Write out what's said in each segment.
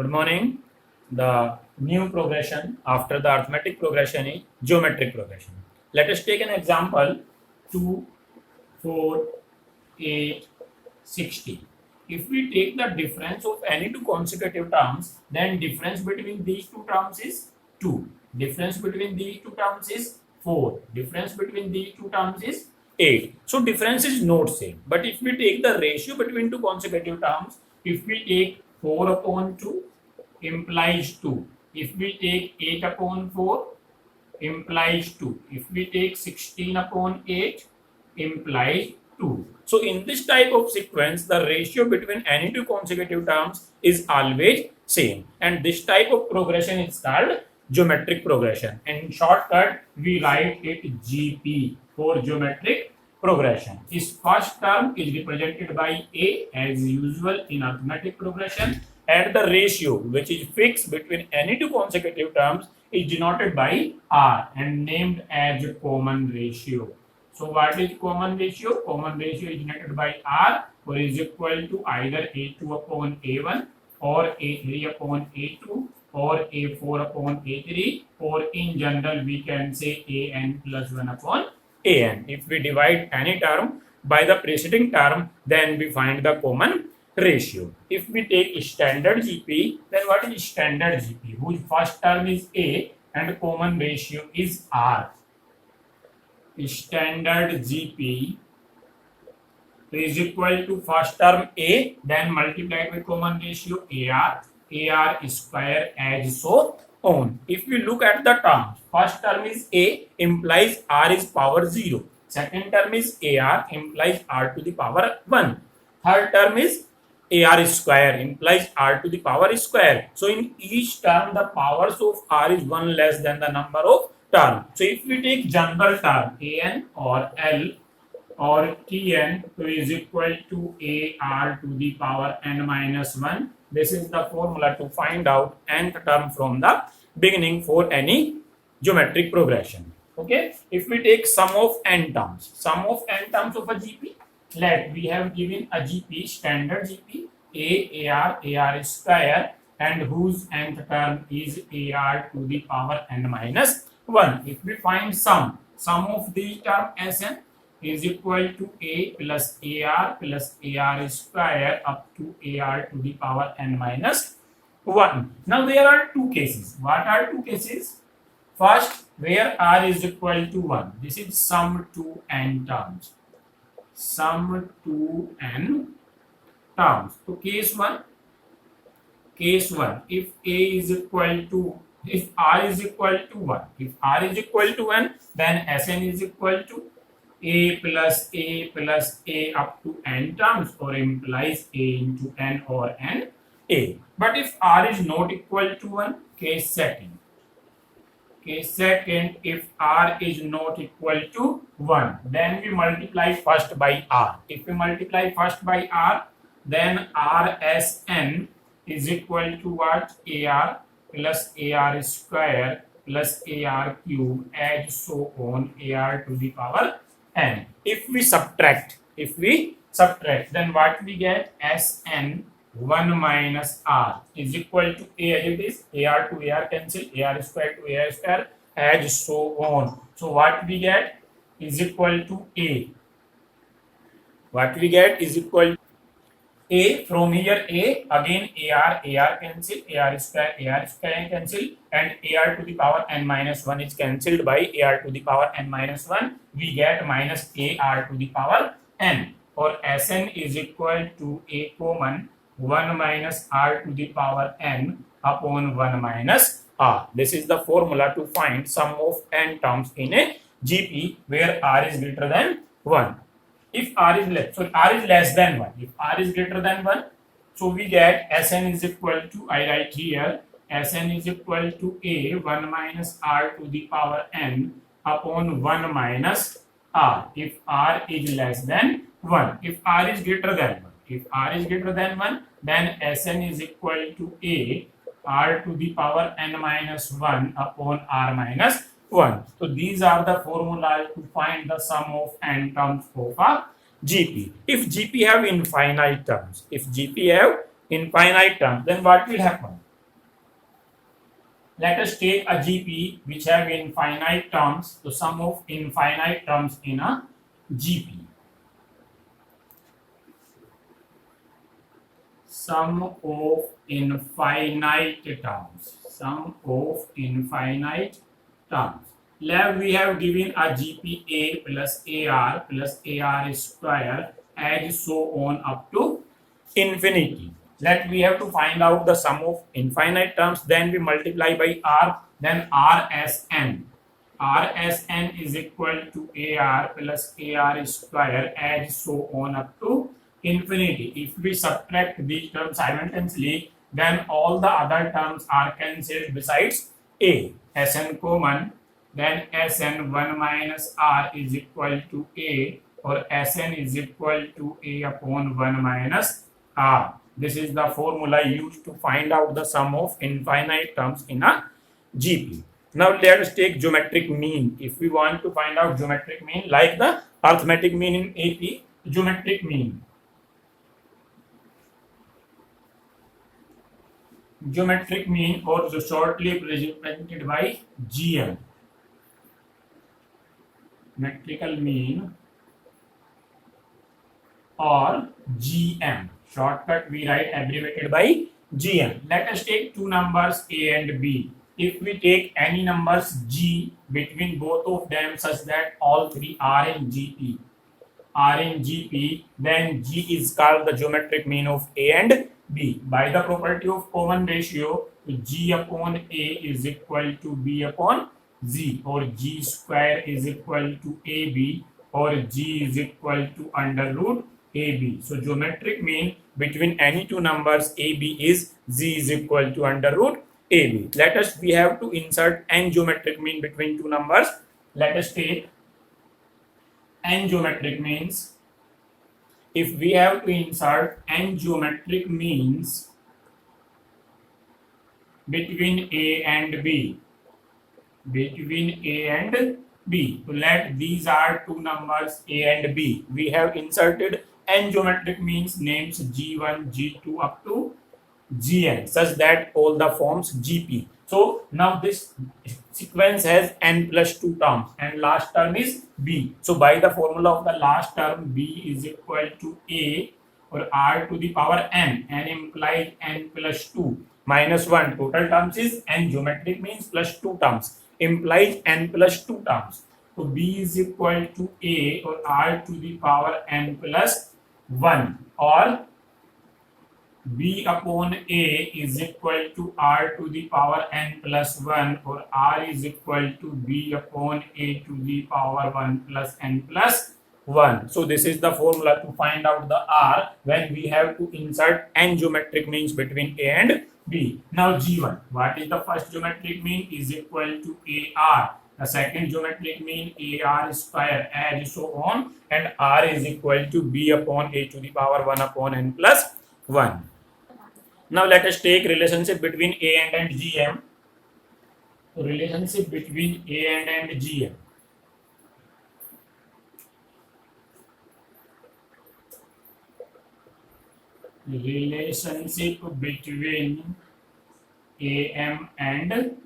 Good morning. The new progression after the arithmetic progression is geometric progression. Let us take an example 2, 4, 8, 60. If we take the difference of any two consecutive terms, then difference between these two terms is 2. Difference between these two terms is 4. Difference between these two terms is 8. So difference is not same. But if we take the ratio between two consecutive terms, if we take 4 upon 2 implies 2. If we take 8 upon 4 implies 2. If we take 16 upon 8 implies 2. So in this type of sequence, the ratio between any two consecutive terms is always same. And this type of progression is called geometric progression. And in shortcut, we write it GP for geometric progression. Its first term is represented by A as usual in arithmetic progression, and the ratio which is fixed between any two consecutive terms is denoted by R and named as common ratio. So what is common ratio? Common ratio is denoted by R, or is equal to either A2 upon A1 or A3 upon A2 or A4 upon A3, or in general we can say AN plus 1 upon AN. If we divide any term by the preceding term, then we find the common ratio. If we take standard GP, then what is standard GP? Whose first term is A and common ratio is R. Standard GP is equal to first term A, then multiplied by common ratio AR square as so on. If we look at the terms, first term is A implies R is power 0. Second term is AR implies R to the power 1. Third term is AR square implies R to the power square. So in each term, the powers of R is 1 less than the number of term. So if we take general term AN or L or Tn is equal to AR to the power n minus 1, this is the formula to find out nth term from the beginning for any geometric progression. Okay, if we take sum of n terms of a GP, let we have given a GP, standard GP AR square, and whose nth term is AR to the power n minus 1. If we find sum of the term Sn is equal to A plus AR square up to AR to the power n minus 1. Now there are two cases. What are two cases? First, where R is equal to 1. This is sum to n terms. Sum to n terms. So case 1, if A is equal to, if R is equal to 1, if R is equal to 1, then Sn is equal to A plus A up to n terms, or implies A into n or n A. But if R is not equal to 1, case second, if R is not equal to 1, then we multiply first by R. If we multiply first by R, then Rsn is equal to what? AR plus AR square plus AR cube as so on, AR to the power n. If we subtract, then what we get? Sn 1 minus R is equal to A as it is, AR to AR cancel, AR square to AR square as so on. So what we get is equal to A. What we get is equal to A, from here A, again AR cancel, AR square cancel, and AR to the power n minus 1 is cancelled by AR to the power n minus 1. We get minus AR to the power n, or Sn is equal to A common 1 minus R to the power n upon 1 minus R. This is the formula to find sum of n terms in a GP where R is greater than 1. If R is less, so R is less than 1. If R is greater than 1, so we get Sn is equal to, I write here, Sn is equal to A 1 minus R to the power n upon 1 minus R. If R is less than 1. If R is greater than 1, then Sn is equal to A R to the power n minus 1 upon R minus 1. So these are the formulas to find the sum of n terms of a GP. If GP have infinite terms, then what will happen? Let us take a GP which have infinite terms. So sum of infinite terms in a GP. Sum of infinite terms. Sum of infinite terms. Left we have given a GPA plus AR square as so on up to infinity. Let we have to find out the sum of infinite terms, then we multiply by R, then RSN. RSN is equal to AR plus AR square as so on up to infinity. If we subtract these terms simultaneously, then all the other terms are cancelled besides A. Sn common, then Sn 1 minus R is equal to A, or Sn is equal to A upon 1 minus R. This is the formula used to find out the sum of infinite terms in a GP. Now let us take geometric mean. If we want to find out geometric mean, like the arithmetic mean in AP, geometric mean. Geometric mean, or shortly represented by GM. Geometrical mean or GM. Shortcut we write abbreviated by GM. Let us take two numbers A and B. If we take any numbers G between both of them such that all three are in GP, then G is called the geometric mean of A and B. By the property of common ratio, G upon A is equal to B upon Z, or G square is equal to AB, or G is equal to under root AB. So geometric mean between any two numbers AB is Z is equal to under root AB. We have to insert n geometric mean between two numbers. Let us take n geometric means. If we have to insert n geometric means between A and B, so let these are two numbers A and B. We have inserted n geometric means names G1, G2 up to Gn such that all the forms GP. So now this sequence has n plus 2 terms and last term is B. So by the formula of the last term, B is equal to A, or R to the power n implies n plus 2 minus 1. Total terms is n geometric means plus 2 terms implies n plus 2 terms. So B is equal to A, or R to the power n plus 1, or B upon A is equal to R to the power n plus 1, or R is equal to B upon A to the power 1 plus n plus 1. So this is the formula to find out the R when we have to insert n geometric means between A and B. Now G1, what is the first geometric mean? Is equal to AR. The second geometric mean AR square, and so on, and R is equal to B upon A to the power 1 upon n plus 1. Now let us take relationship between A and GM. Relationship between A and GM. Relationship between AM and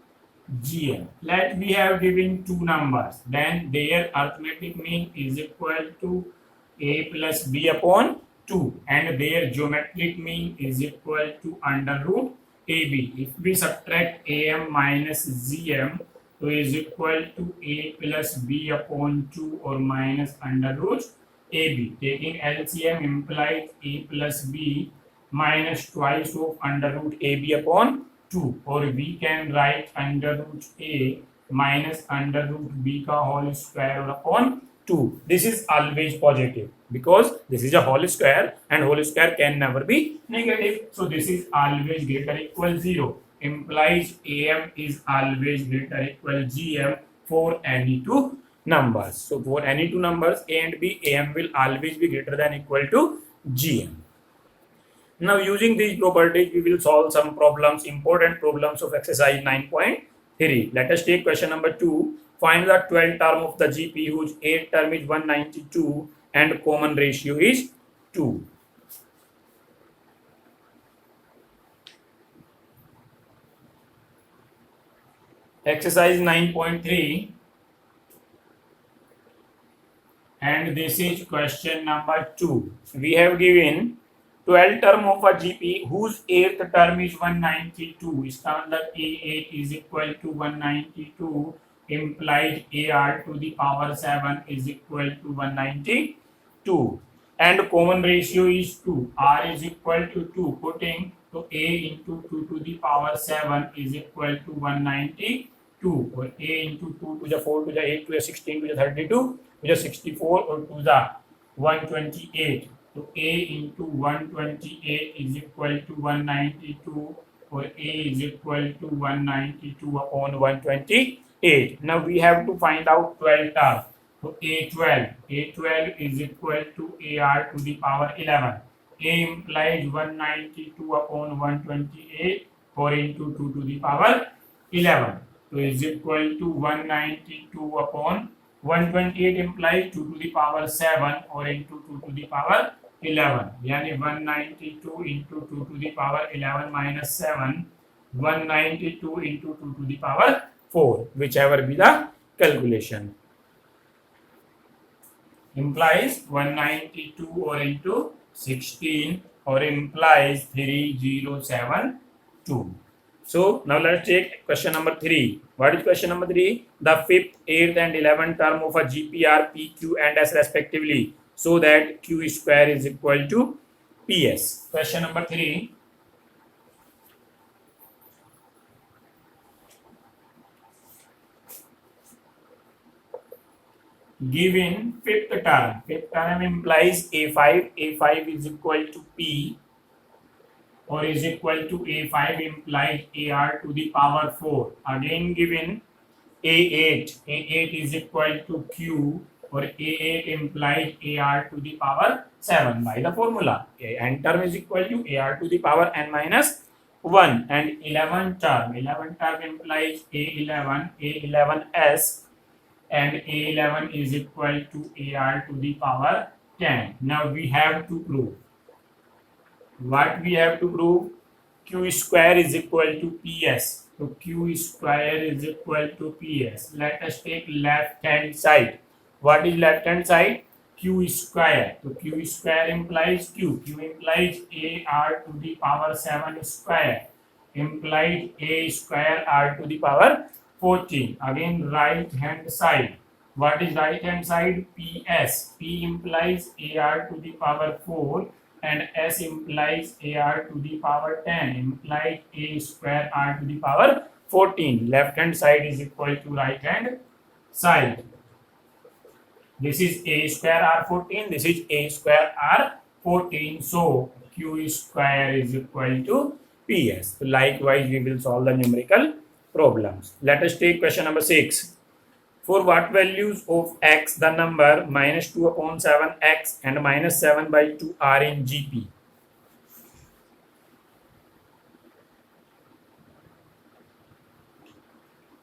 GM. Let we have given two numbers, then their arithmetic mean is equal to A plus B upon 2, and their geometric mean is equal to under root AB. If we subtract AM minus GM, so is equal to A plus B upon 2, or minus under root AB. Taking LCM implies A plus B minus twice of under root AB upon 2, or we can write under root A minus under root B ka whole square upon 2. This is always positive because this is a whole square and whole square can never be negative. So this is always greater equal 0, implies AM is always greater equal GM for any two numbers. So for any two numbers A and B, AM will always be greater than equal to GM. Now using these properties, we will solve some problems, important problems of exercise 9.3. Let us take question number 2. Find the 12th term of the GP whose 8th term is 192 and common ratio is 2. Exercise 9.3, and this is question number 2. We have given 12 term of a GP whose 8th term is 192. Standard A8 is equal to 192, implied AR to the power 7 is equal to 192, and common ratio is 2. R is equal to 2, putting to A into 2 to the power 7 is equal to 192, or A into 2 to the 4 to the 8 to the 16 to the 32 to the 64 or to the 128. So A into 128 is equal to 192, or A is equal to 192 upon 128. Now we have to find out 12 terms. So A12 is equal to AR to the power 11. A implies 192 upon 128, 4 into 2 to the power 11. So is equal to 192 upon 128 implies 2 to the power 7 or into 2 to the power 11. यानी 192 into 2 to the power 11 minus 7, 192 into 2 to the power 4, whichever be the calculation. Implies 192 or into 16 or implies 3072. So now let's take question number 3. What is question number 3? The 5th, 8th and 11th term of a GPR, P, Q and S respectively, so that Q square is equal to PS. Question number 3. Given fifth term implies A5 is equal to P, or is equal to A5 implies AR to the power 4. Again given A8 is equal to Q, or A8 implies AR to the power 7 by the formula. N term is equal to AR to the power n minus 1, and 11 term implies A11S, and A11 is equal to AR to the power 10. Now we have to prove. What we have to prove? Q square is equal to PS. So Q square is equal to PS. Let us take left hand side. What is left hand side? Q square. So Q square implies Q. Q implies AR to the power 7 square. Implies A square R to the power 14. Again right hand side. What is right hand side? PS. P implies AR to the power 4. And S implies AR to the power 10, implies A square R to the power 14. Left hand side is equal to right hand side. This is A square R 14, this is A square R 14. So Q square is equal to PS. So likewise, we will solve the numerical problems. Let us take question number 6. For what values of x the number minus 2 upon 7x and minus 7 by 2 are in GP?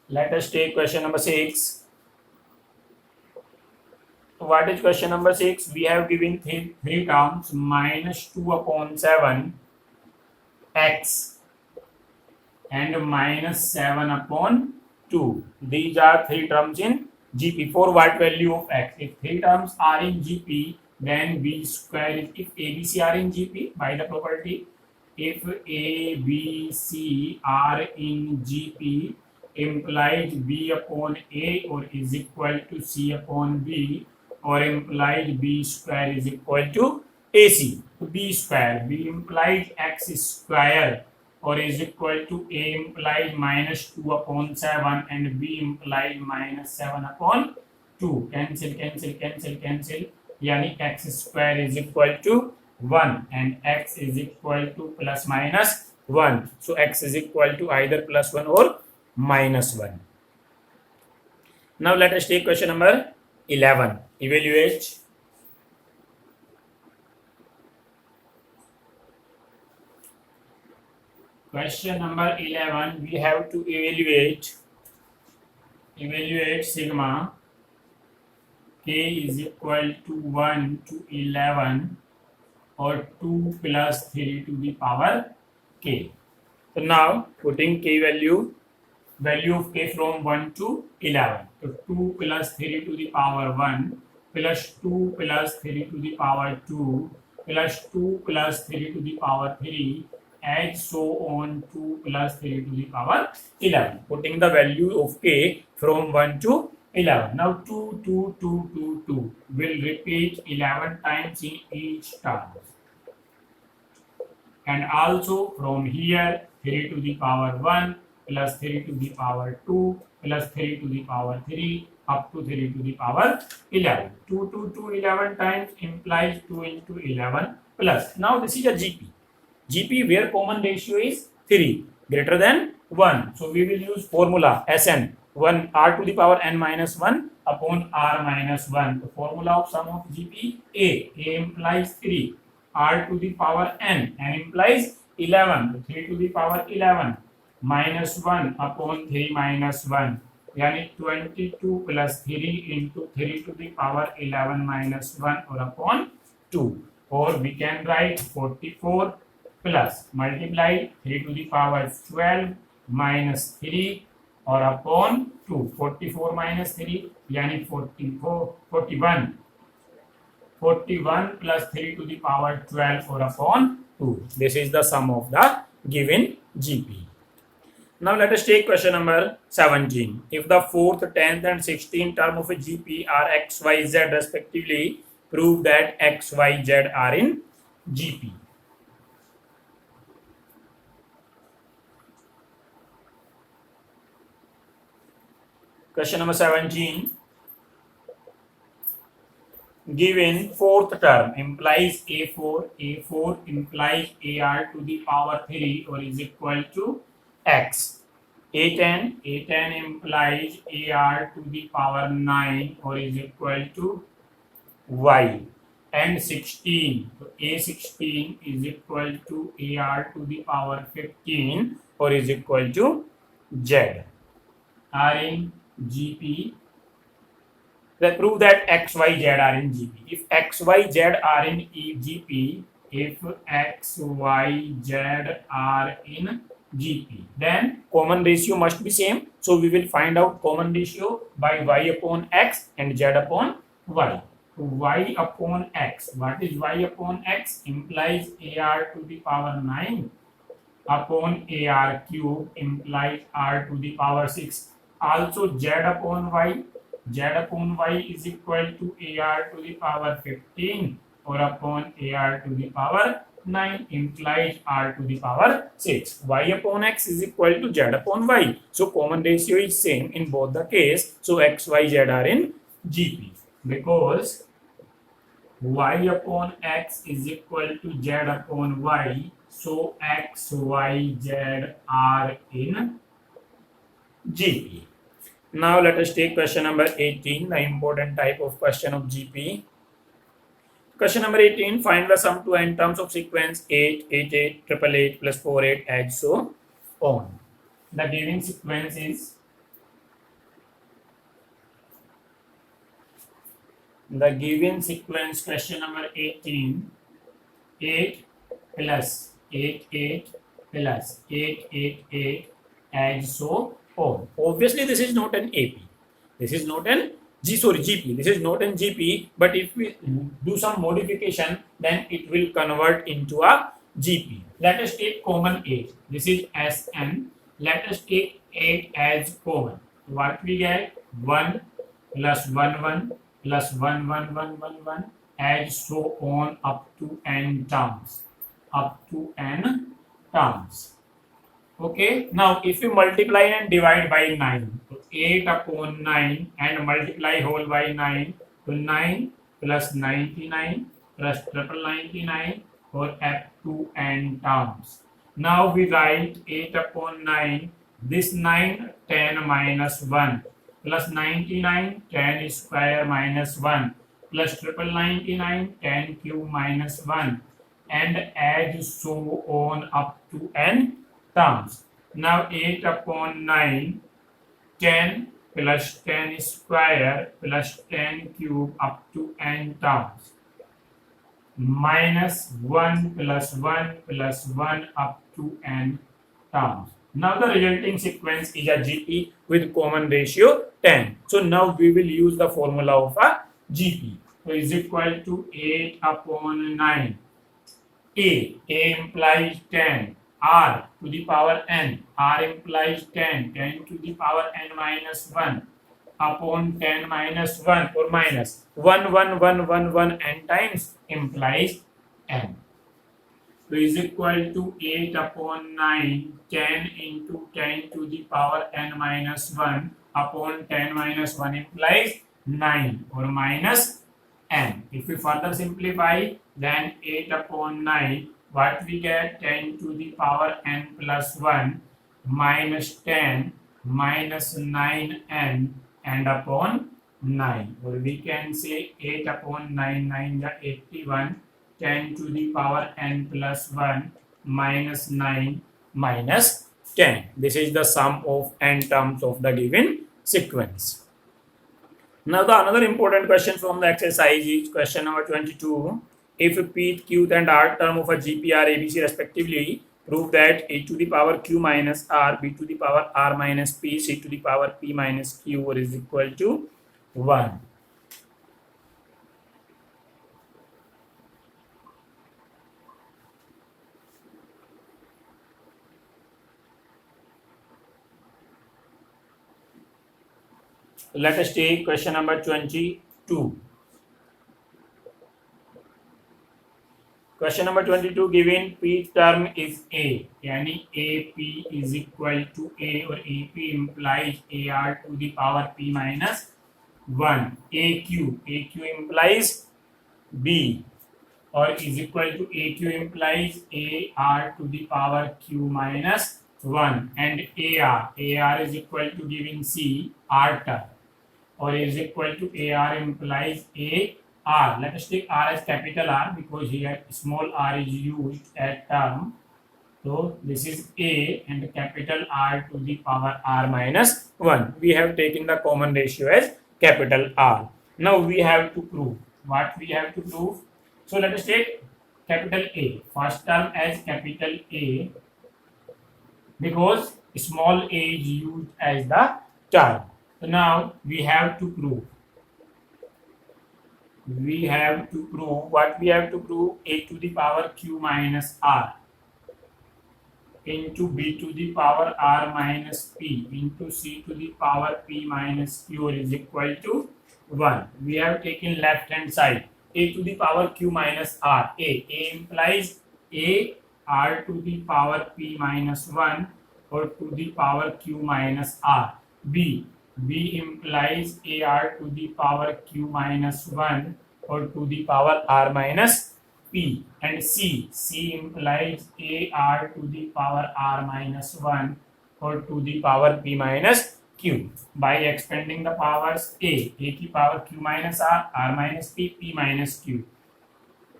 Let us take question number 6. What is question number 6? We have given three terms, minus 2 upon 7 x and minus 7 upon 2. These are three terms in GP. For what value of x? If three terms are in GP, then B square is, if A, B, C are in GP by the property, if A, B, C are in GP, implies B upon A or is equal to C upon B, or implies B square is equal to AC. B square, B implies x square, or is equal to A implies minus 2 upon 7 and B implies minus 7 upon 2. Cancel. Yani x square is equal to 1 and x is equal to plus minus 1. So x is equal to either plus 1 or minus 1. Now let us take question number 11. Evaluate. Question number 11, we have to evaluate sigma k is equal to 1 to 11 or 2 plus 3 to the power k. So now putting k value, value of k from 1 to 11. So 2 plus 3 to the power 1 plus 2 plus 3 to the power 2 plus 2 plus 3 to the power 3 and so on 2 plus 3 to the power 11. Putting the value of k from 1 to 11. Now 2, 2, 2, 2, 2 will repeat 11 times in each term. And also from here 3 to the power 1 plus 3 to the power 2 plus 3 to the power 3 up to 3 to the power 11. 2 to 2 11 times implies 2 into 11 plus. Now this is a GP. GP where common ratio is 3 greater than 1. So we will use formula Sn 1 r to the power n minus 1 upon r minus 1. The formula of sum of GP A implies 3. R to the power n implies 11. 3 to the power 11 minus 1 upon 3 minus 1. Yani 22 plus 3 into 3 to the power 11 minus 1 or upon 2. Or we can write 44 plus multiply 3 to the power 12 minus 3 or upon 2. 44 minus 3 yani 41. 41 plus 3 to the power 12 or upon 2. This is the sum of the given GP. Now let us take question number 17. If the 4th, 10th and 16th term of a GP are x, y, z respectively, prove that x, y, z are in GP. Question number 17. Given 4th term implies A4, A4 implies AR to the power 3 or is equal to X. A10, A10 implies AR to the power 9 or is equal to Y. And 16, so A16 is equal to AR to the power 15 or is equal to Z. Are in GP. They prove that x, y, z are in GP. If x, y, z are in GP, if x, y, z are in GP, then common ratio must be same. So we will find out common ratio by y upon x and z upon y. So y upon x. What is y upon x? Implies AR to the power 9 upon AR cube implies R to the power 6. Also z upon y. Z upon y is equal to AR to the power 15 or upon AR to the power 9 implies R to the power 6. Y upon x is equal to Z upon y. So common ratio is same in both the case. So x, y, z are in GP because y upon x is equal to z upon y. So x, y, z are in GP. Now let us take question number 18, the important type of question of GP. Question number 18, find the sum to n terms of sequence 8, 8, 8, 8, 8, plus 4, 8, and so on. The given sequence is question number 18, 8 plus 8, 8 plus 8, 8, 8, and so on. Obviously, this is not an AP. This is not an GP. This is not an GP. But if we do some modification, then it will convert into a GP. Let us take common 8. This is Sn. Let us take 8 as common. What we get? 1 plus 1 1 plus 1 1 1 1 1 and so on up to n terms. Up to n terms. Okay, now if we multiply and divide by 9, so 8 upon 9 and multiply whole by 9, so 9 plus 99 plus triple 99 or up to n terms. Now we write 8 upon 9, this 9, 10 minus 1 plus 99, 10 square minus 1 plus triple 99, 10 cube minus 1 and add so on up to n terms. Now 8 upon 9, 10 plus 10 square plus 10 cube up to n terms minus 1 plus 1 plus 1 up to n terms. Now the resulting sequence is a GP with common ratio 10. So now we will use the formula of a GP. So is equal to 8 upon 9. A implies 10. R to the power n. R implies 10. 10 to the power n minus 1 upon 10 minus 1 or minus 1, 1, 1, 1, 1 n times implies n. So is equal to 8 upon 9, 10 into 10 to the power n minus 1 upon 10 minus 1 implies 9 or minus n. If we further simplify, then 8 upon 9, what we get? 10 to the power n plus 1 minus 10 minus 9n and upon 9. Or we can say 8 upon 9, 9 is 81. 10 to the power n plus 1 minus 9 minus 10. This is the sum of n terms of the given sequence. Now the another important question from the exercise is question number 22. If p, q and r term of a GP are ABC respectively, prove that a to the power q minus r, b to the power r minus p, c to the power p minus q is equal to 1. Let us take question number 22. Question number 22 given p term is A, yani AP is equal to A or AP implies AR to the power P minus 1. AQ implies B or is equal to AQ implies AR to the power Q minus 1 and AR is equal to giving C R term or is equal to AR implies AR. Let us take R as capital R because here small r is used at term. So this is A and capital R to the power R minus 1. We have taken the common ratio as capital R. Now we have to prove. What we have to prove? So let us take capital A. First term as capital A because small a is used as the term. So now we have to prove. We have to prove what we have to prove: a to the power q minus r into b to the power r minus p into c to the power p minus q is equal to 1. We have taken left hand side. A to the power q minus r. A implies a r to the power p minus 1 or to the power q minus r. B implies AR to the power Q minus 1 or to the power R minus P. And C implies AR to the power R minus 1 or to the power P minus Q. By expanding the powers A की power Q minus R minus P minus Q.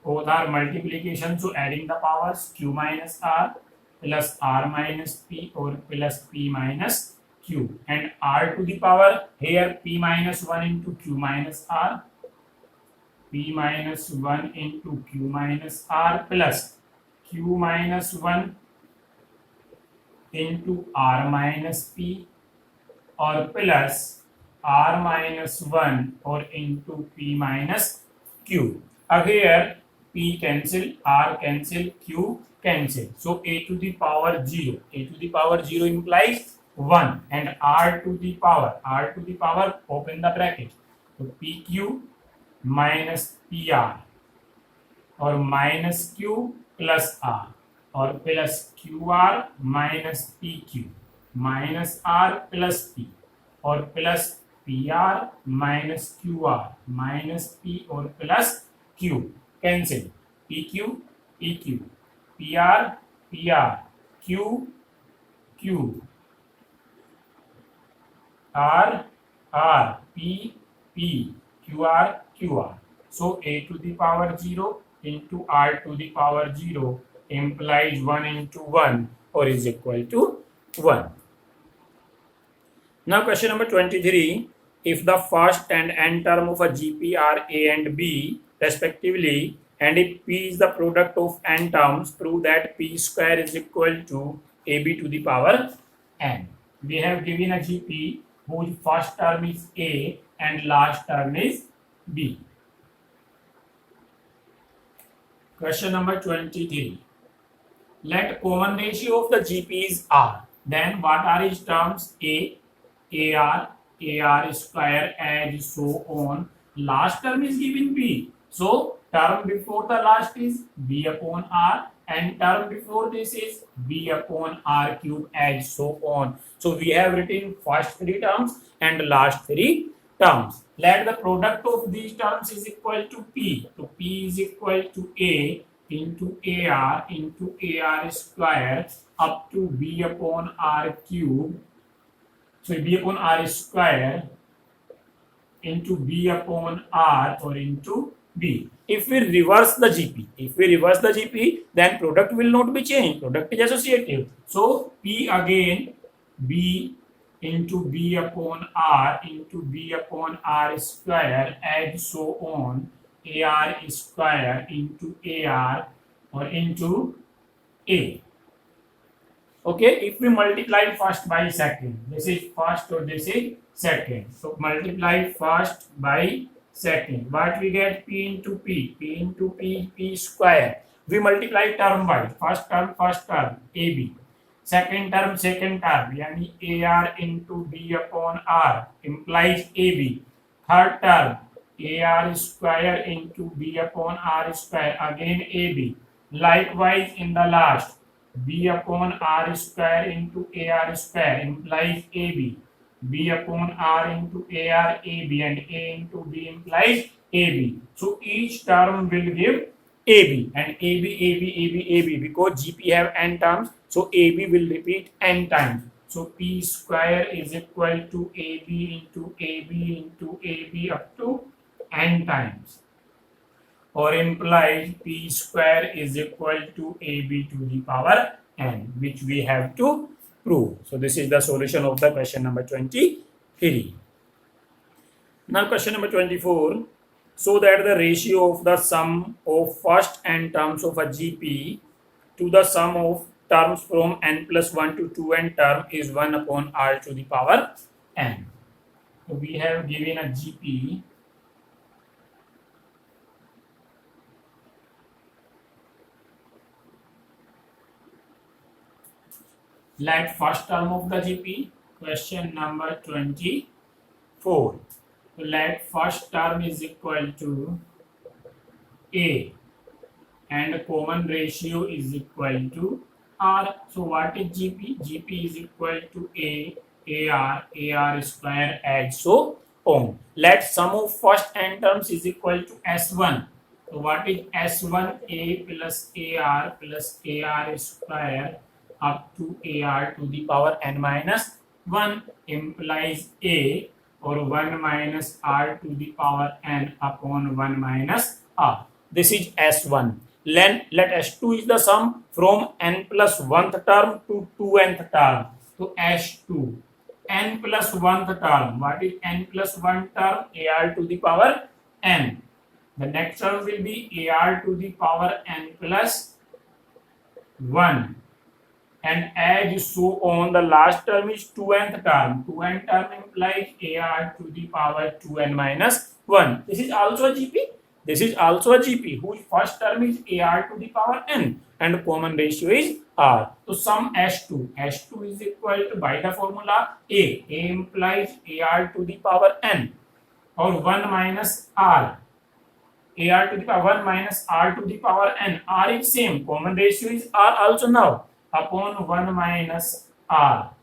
Both are multiplication, so adding the powers Q minus R plus R minus P or plus P minus Q, and R to the power here P minus 1 into Q minus R, P minus 1 into Q minus R plus Q minus 1 into R minus P or plus R minus 1 or into P minus Q. Here P cancel, R cancel, Q cancel. So A to the power 0. A to the power 0 implies 1 and R to the power, open the bracket. So PQ minus PR or minus Q plus R or plus QR minus PQ minus R plus P or plus PR minus QR minus P or plus Q. Cancel. PQ, PQ, PR, PR, Q, Q, R, R, P, P, QR, QR. So A to the power 0 into R to the power 0 implies 1 into 1 or is equal to 1. Now question number 23. If the first and n term of a GP are A and B respectively, and if P is the product of n terms, prove that P square is equal to AB to the power n. We have given a GP whose first term is A and last term is B. Question number 23. Let common ratio of the GPs R. Then what are its terms? A, AR square, and so on. Last term is given B. So term before the last is B upon R, and term before this is B upon R cube, and so on. So we have written first three terms and last three terms. Let the product of these terms is equal to P. So P is equal to A into AR square up to B upon R cube. So B upon R square into B upon R or into B. If we reverse the GP, then product will not be changed. Product is associative. So P again B into B upon R into B upon R square and so on. AR square into AR or into A. Okay, if we multiply first by second, this is first or this is second. So multiply first by second. What we get? P into P into P square. We multiply term wise. First term, AB. Second term, yani AR into B upon R implies AB. Third term, AR square into B upon R square, again AB. Likewise in the last, B upon R square into AR square implies AB. B upon R into AR, AB, and A into B implies AB. So each term will give AB, and AB because GP have n terms, so AB will repeat n times. So P square is equal to AB into AB into AB up to n times, or implies P square is equal to AB to the power n, which we have to prove. So this is the solution of the question number 23. Now question number 24. So that the ratio of the sum of first n terms of a GP to the sum of terms from n plus 1 to 2n term is 1 upon R to the power n. So we have given a GP let first term of the GP, question number 24. So let first term is equal to A and common ratio is equal to R. So what is GP? GP is equal to AR square and so on. Let sum of first n terms is equal to S1. So what is S1? A plus AR square up to AR to the power n minus 1 implies A, or 1 minus R to the power n upon 1 minus R. This is S1. Let S2 is the sum from n plus 1th term to 2nth term. So S2, n plus 1th term. What is n plus 1 term? AR to the power n. The next term will be AR to the power n plus 1. And as so on, the last term is 2nth term. 2nth term implies AR to the power 2n minus 1. This is also a GP. Whose first term is AR to the power n and common ratio is R. So sum S2. S2 is equal to, by the formula, A. A implies AR to the power n, or 1 minus R. AR to the power 1 minus R to the power n. R is same. Common ratio is R also now, upon 1 minus R.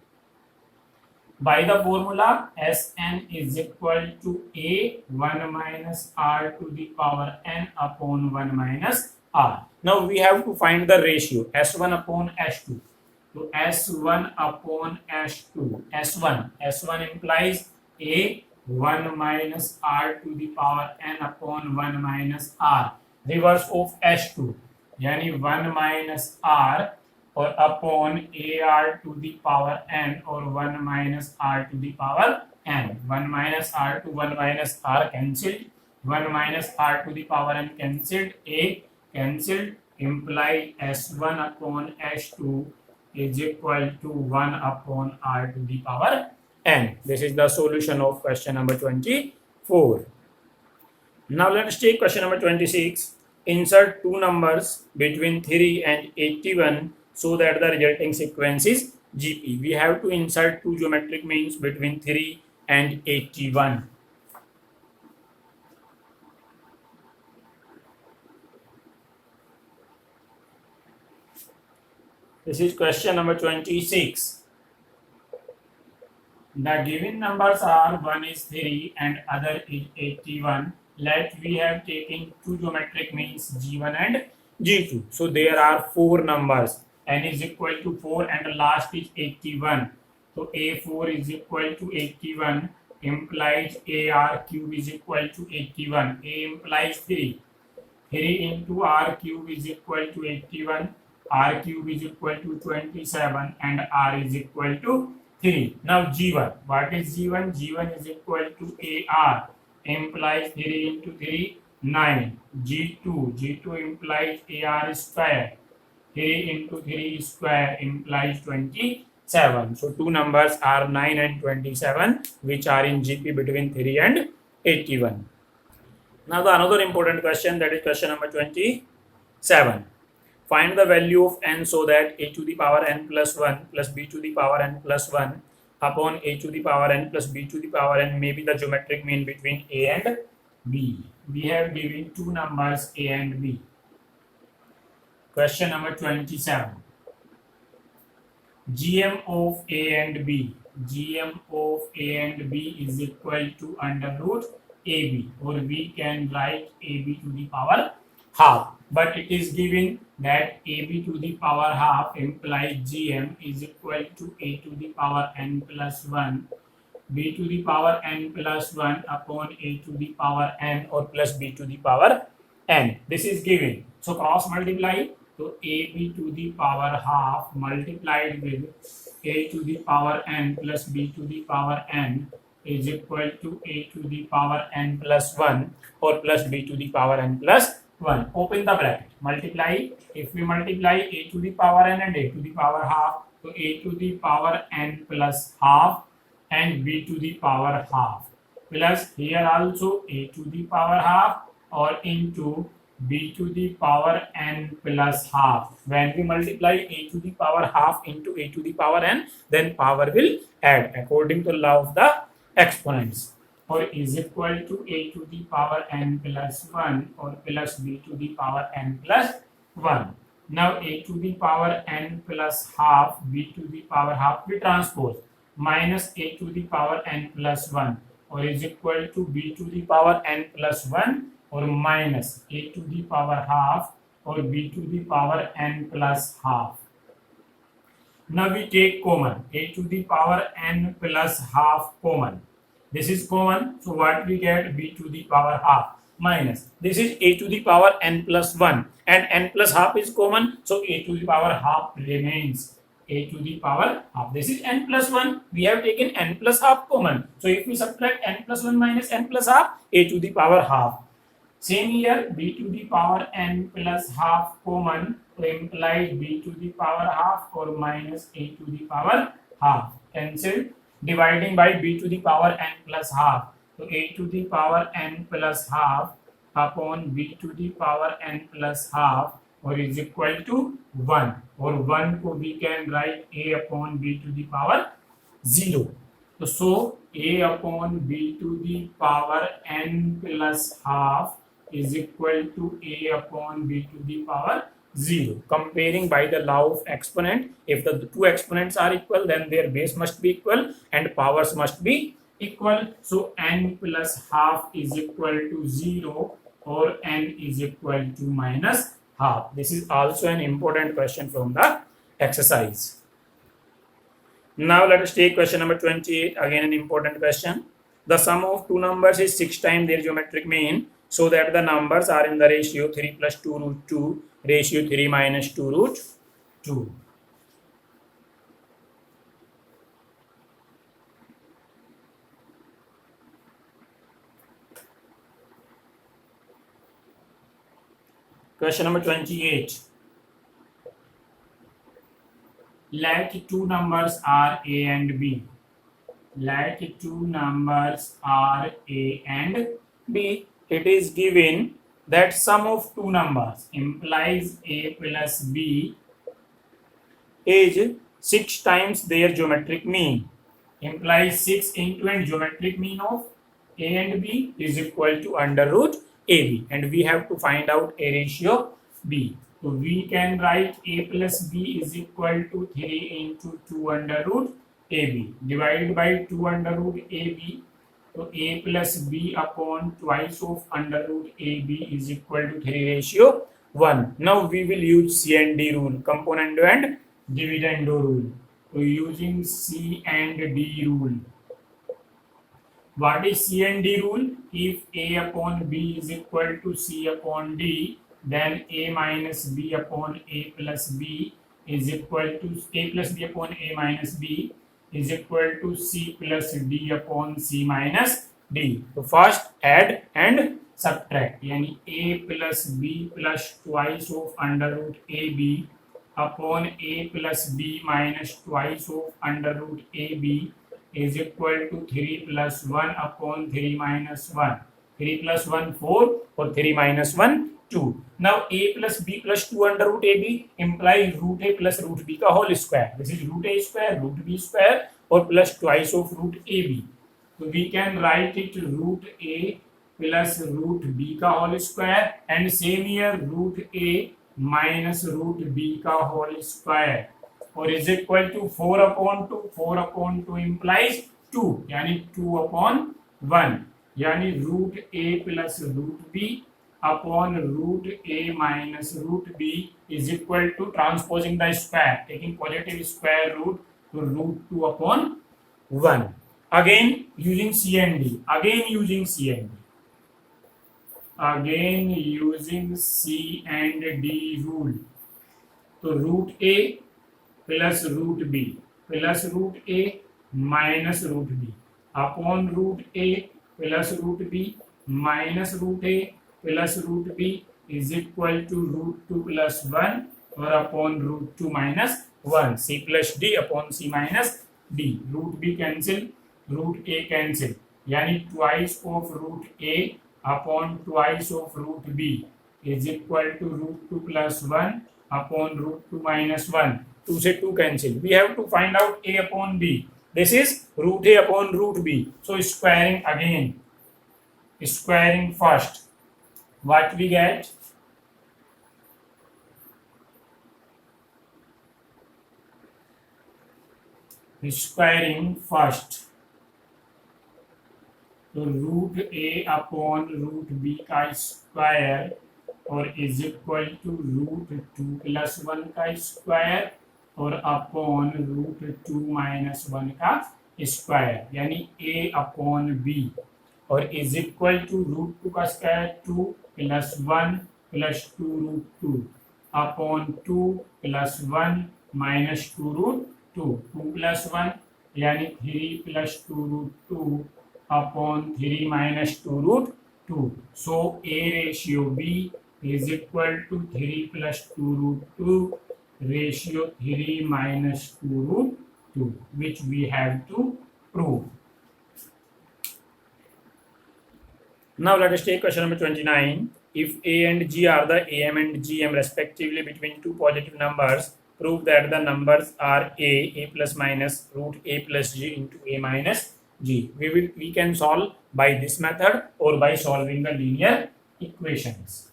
By the formula, Sn is equal to A 1 minus R to the power n upon 1 minus R. Now we have to find the ratio S1 upon S2. So S1 upon S2. S1 implies A 1 minus R to the power n upon 1 minus R. Reverse of S2. Yani 1 minus R or upon AR to the power n, or 1 minus R to the power n. 1 minus R to 1 minus R cancelled. 1 minus R to the power n cancelled. A cancelled, imply S1 upon S2 is equal to 1 upon r to the power n. This is the solution of question number 24. Now let us take question number 26. Insert two numbers between 3 and 81 so that the resulting sequence is GP. We have to insert two geometric means between 3 and 81. This is question number 26. The given numbers are one is 3 and other is 81. Let we have taken two geometric means G1 and G2. So there are four numbers. N is equal to 4 and the last is 81. So A4 is equal to 81 implies AR cube is equal to 81. A implies 3. 3 into R cube is equal to 81. R cube is equal to 27 and R is equal to 3. Now G1. What is G1? G1 is equal to AR implies 3 into 3, 9. G2 implies AR square. 3 into 3 square implies 27. So two numbers are 9 and 27 which are in GP between 3 and 81. Now the another important question, that is question number 27. Find the value of n so that a to the power n plus 1 plus b to the power n plus 1 upon a to the power n plus b to the power n may be the geometric mean between a and b. We have given two numbers a and b. Question number 27. GM of a and b. GM of a and b is equal to under root ab, or we can write ab to the power half. But it is given that ab to the power half implies GM is equal to a to the power n plus 1, b to the power n plus 1 upon a to the power n or plus b to the power n. This is given. So cross multiply. So ab to the power half multiplied with a to the power n plus b to the power n is equal to a to the power n plus 1 or plus b to the power n plus 1. Open the bracket. Multiply. If we multiply a to the power n and a to the power half, so a to the power n plus half and b to the power half plus here also a to the power half or into b to the power n plus half. When we multiply a to the power half into a to the power n, then power will add according to law of the exponents, or is equal to a to the power n plus 1 or plus b to the power n plus 1. Now a to the power n plus half, b to the power half we transpose minus a to the power n plus 1 or is equal to b to the power n plus 1 or minus a to the power half or b to the power n plus half. Now we take common a to the power n plus half common. This is common, so what we get? B to the power half minus this is a to the power n plus 1 and n plus half is common, so a to the power half remains a to the power half. This is n plus 1. We have taken n plus half common. So if we subtract n plus 1 minus n plus half, a to the power half. Same here, b to the power n plus half common implies b to the power half or minus a to the power half. Cancel. Dividing by b to the power n plus half. So a to the power n plus half upon b to the power n plus half or is equal to 1, or 1 ko we can write a upon b to the power 0. So a upon b to the power n plus half is equal to a upon b to the power 0. Comparing by the law of exponent, if the two exponents are equal, then their base must be equal and powers must be equal. So n plus half is equal to 0 or n is equal to minus half. This is also an important question from the exercise. Now let us take question number 28, again an important question. The sum of two numbers is 6 times their geometric mean, so that the numbers are in the ratio 3 plus 2 root 2, ratio 3 minus 2 root 2. Question number 28. let two numbers are A and B. Let two numbers are A and B. It is given that sum of two numbers implies A plus B is 6 times their geometric mean. Implies 6 into and geometric mean of A and B is equal to under root AB, and we have to find out A ratio B. So we can write A plus B is equal to 3 into 2 under root AB divided by 2 under root AB. So A plus B upon twice of under root AB is equal to 3 ratio 1. Now we will use C and D rule, componendo and dividendo rule. So using C and D rule. What is C and D rule? If A upon B is equal to C upon D, then A minus B upon A plus B is equal to A plus B upon A minus B is equal to C plus D upon C minus D. So first add and subtract. Yani A plus B plus twice of under root AB upon A plus B minus twice of under root AB is equal to 3 plus 1 upon 3 minus 1. 3 plus 1 4 or 3 minus 1 2. Now A plus B plus 2 under root AB implies root A plus root B ka whole square. This is root A square, root B square or plus twice of root AB. So we can write it root A plus root B ka whole square, and same here root A minus root B ka whole square, or is equal to 4 upon 2. 4 upon 2 implies 2, yani 2 upon 1, yani root A plus root B upon root A minus root B is equal to transposing the square, taking positive square root to root 2 upon 1. Again using C and D. Again using C and D. Again using C and D rule. So root A plus root B plus root A minus root B upon root A plus root B minus root A plus root B is equal to root 2 plus 1 or upon root 2 minus 1. C plus D upon C minus D. Root B cancel, root A cancel. Yani twice of root A upon twice of root B is equal to root 2 plus 1 upon root 2 minus 1. 2 से 2 cancel. We have to find out A upon B. This is root A upon root B. So squaring again. Squaring first. What we get? Squaring first. So root A upon root B का square और is equal to root 2 plus 1 का square और upon root 2 minus 1 का square, यानी A upon B, और is equal to root 2 का square 2 plus 1 plus 2 root 2 upon 2 plus 1 minus 2 root 2. 2 plus 1 यानी 3 plus 2 root 2 upon 3 minus 2 root 2. So A ratio B is equal to 3 plus 2 root 2 ratio 3 minus 2 root 2, which we have to prove. Now let us take question number 29. If A and G are the AM and GM respectively between two positive numbers, prove that the numbers are A plus minus root A plus G into A minus G. We can solve by this method or by solving the linear equations.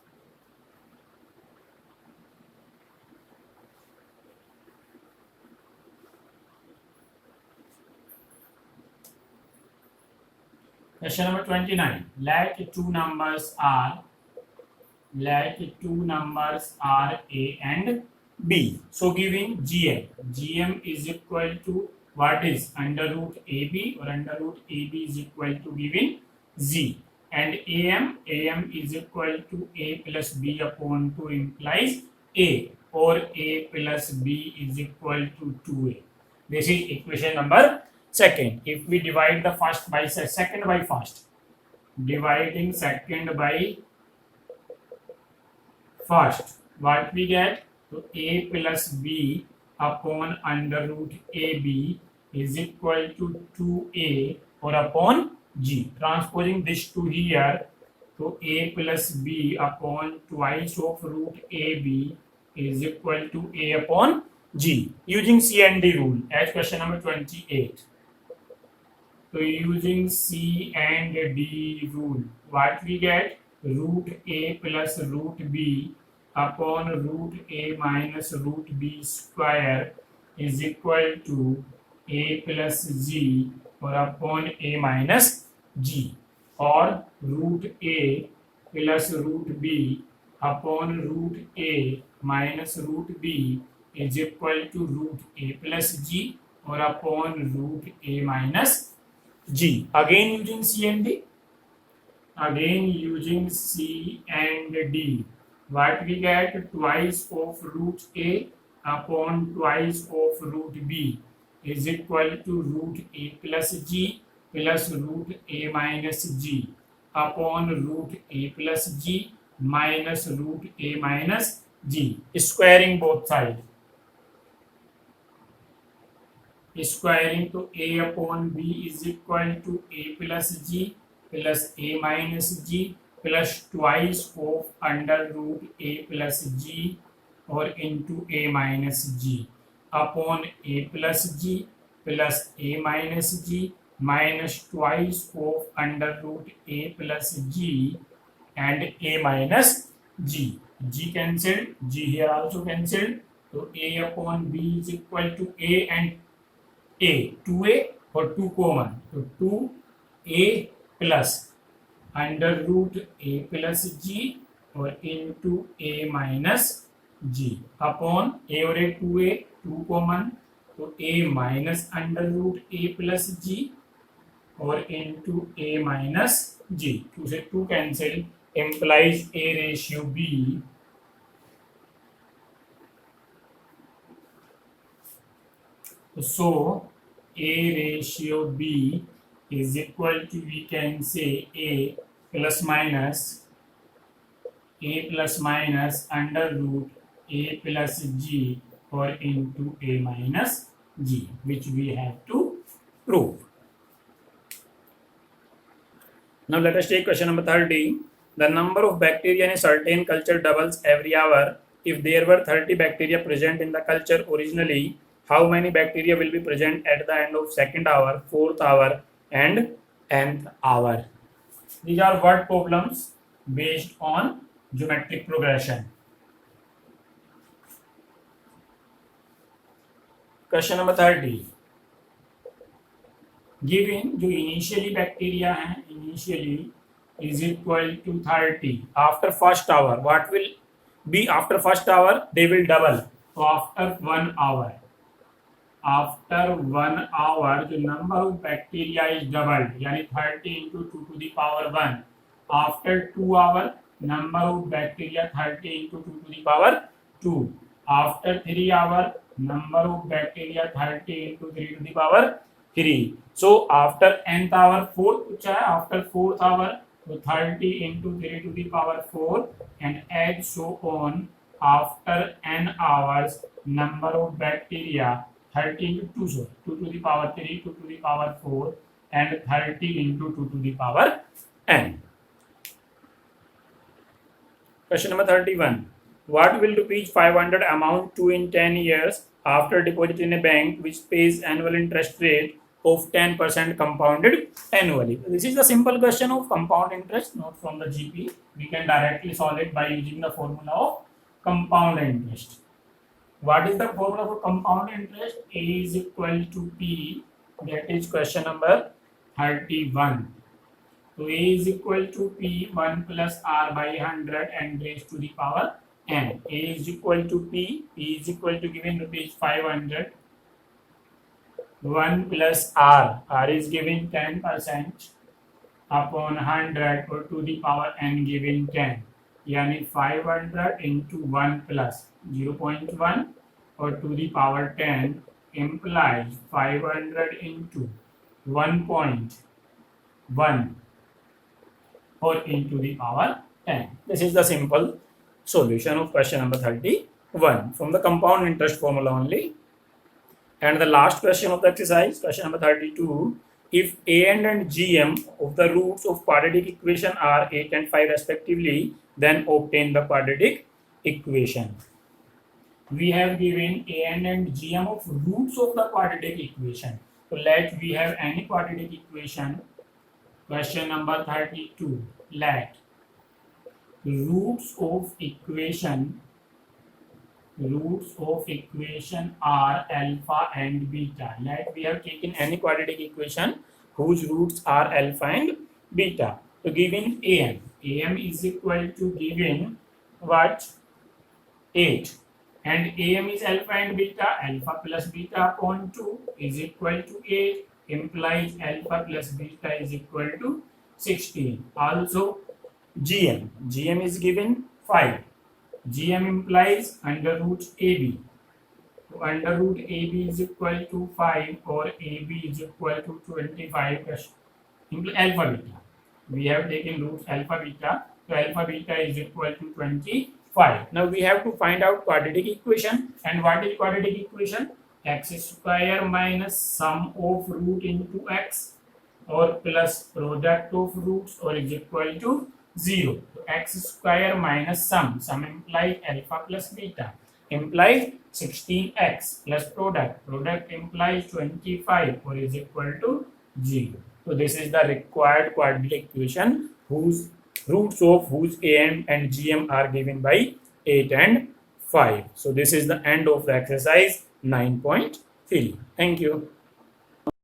Question number 29. Let two numbers are A and B. So giving GM is equal to what is under root AB, or under root AB is equal to giving Z, and AM is equal to A plus B upon 2 implies A, or A plus B is equal to 2A. This is equation number second. If we divide the first by second by first, dividing second by first, what we get? So A plus B upon under root AB is equal to 2A or upon G. Transposing this to here, so A plus B upon twice of root AB is equal to A upon G. Using C and D rule as question number 28. So using C and D rule, what we get? Root A plus root B upon root A minus root B square is equal to A plus G or upon A minus G, or root A plus root B upon root A minus root B is equal to root A plus G or upon root A minus G. Again using C and D. Again using C and D. What we get? Twice of root A upon twice of root B is equal to root A plus G plus root A minus G upon root A plus G minus root A minus G. Squaring both sides. Squaring to A upon B is equal to A plus G plus A minus G plus twice of under root A plus G or into A minus G upon A plus G plus A minus G minus twice of under root A plus G and A minus G. G cancelled, G here also cancelled. So A upon B is equal to A and A, 2A or 2 common. So 2A plus under root A plus G or into A minus G upon A or A 2A, 2 common. So A minus under root A plus G or into A minus G. 2 से 2 cancel implies A ratio B so A ratio B is equal to, we can say, A plus minus under root A plus G or into A minus G, which we have to prove. Now let us take question number 30. The number of bacteria in a certain culture doubles every hour. If there were 30 bacteria present in the culture originally, how many bacteria will be present at the end of second hour, fourth hour and nth hour? These are word problems based on geometric progression. Question number 30. Given जो initially bacteria हैं, initially is equal to 30 after first hour, what will be after first hour? They will double. So after 1 hour, the number of bacteria is doubled, यानी 30 into 2 to the power 1. After 2 hours, number of bacteria 30 into 2 to the power 2. After 3 hours, number of bacteria 30 into 3 to the power 3. So after nth hour, fourth, after fourth hour, so 30 into 3 to the power 4 and as so on. After n hours, number of bacteria 30 into 2, so 2 to the power 3, 2 to the power 4 and 30 into 2 to the power n. Question number 31. What will rupees 500 amount to in 10 years after deposit in a bank which pays annual interest rate of 10% compounded annually? This is the simple question of compound interest, not from the GP. We can directly solve it by using the formula of compound interest. What is the formula for compound interest? A is equal to P. That is question number 31. So A is equal to P 1 plus R by 100 and raised to the power n. A is equal to P. P is equal to given rupees 500. 1 plus R. R is given 10% upon 100 or to the power n given 10. Yani 500 into 1 plus 0.1 or to the power 10 implies 500 into 1.1 or into the power 10. This is the simple solution of question number 31 from the compound interest formula only And the last question of the exercise, question number 32. If a and gm of the roots of quadratic equation are 8 and 5 respectively, then obtain the quadratic equation. We have given and gm of roots of the quadratic equation. So let we have any quadratic equation. Question number 32. Let roots of equation are alpha and beta. Let we have taken any quadratic equation whose roots are alpha and beta. So given am is equal to given what? 8, and am is alpha and beta. Alpha plus beta upon 2 is equal to 8, implies alpha plus beta is equal to 16. Also gm is given 5. Gm implies under root AB. So under root AB is equal to 5 or AB is equal to 25 alpha beta. We have taken roots alpha beta. So alpha beta is equal to 25. Now we have to find out quadratic equation. And what is quadratic equation? X square minus sum of root into x or plus product of roots or is equal to 0. So x square minus sum implies alpha plus beta, implies 16x plus product implies 25 or is equal to 0. So this is the required quadratic equation whose roots of whose a and gm are given by 8 and 5. So this is the end of the exercise 9.3. Thank you.